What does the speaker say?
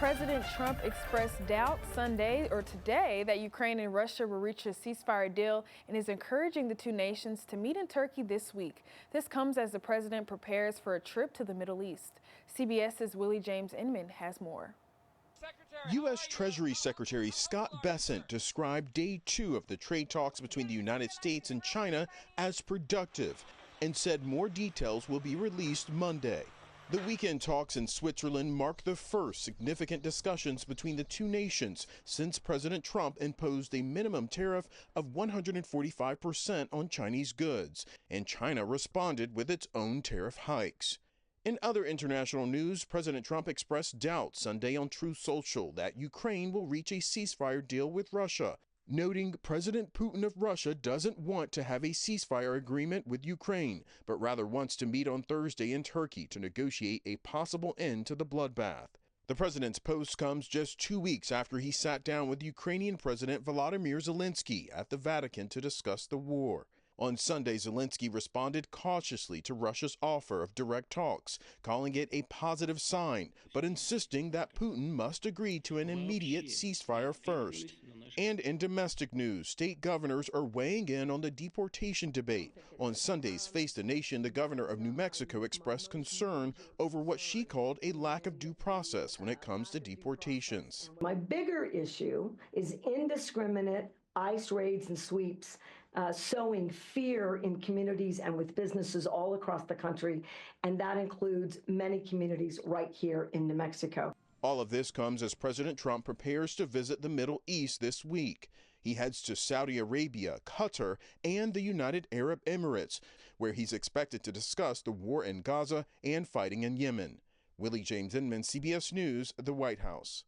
President Trump expressed doubt today that Ukraine and Russia will reach a ceasefire deal and is encouraging the two nations to meet in Turkey this week. This comes as the president prepares for a trip to the Middle East. CBS's Willie James Inman has more. U.S. Treasury Secretary Scott Bessent described day 2 of the trade talks between the United States and China as productive and said more details will be released Monday. The weekend talks in Switzerland mark the first significant discussions between the two nations since President Trump imposed a minimum tariff of 145% on Chinese goods, and China responded with its own tariff hikes. In other international news, President Trump expressed doubt Sunday on Truth Social that Ukraine will reach a ceasefire deal with Russia, noting President Putin of Russia doesn't want to have a ceasefire agreement with Ukraine, but rather wants to meet on Thursday in Turkey to negotiate a possible end to the bloodbath. The president's post comes just 2 weeks after he sat down with Ukrainian President Volodymyr Zelensky at the Vatican to discuss the war. On Sunday, Zelensky responded cautiously to Russia's offer of direct talks, calling it a positive sign, but insisting that Putin must agree to an immediate ceasefire first. And in domestic news, state governors are weighing in on the deportation debate. On Sunday's Face the Nation, the governor of New Mexico expressed concern over what she called a lack of due process when it comes to deportations. My bigger issue is indiscriminate ICE raids and sweeps, sowing fear in communities and with businesses all across the country, and that includes many communities right here in New Mexico. All of this comes as President Trump prepares to visit the Middle East this week. He heads to Saudi Arabia, Qatar, and the United Arab Emirates, where he's expected to discuss the war in Gaza and fighting in Yemen. Willie James Inman, CBS News, the White House.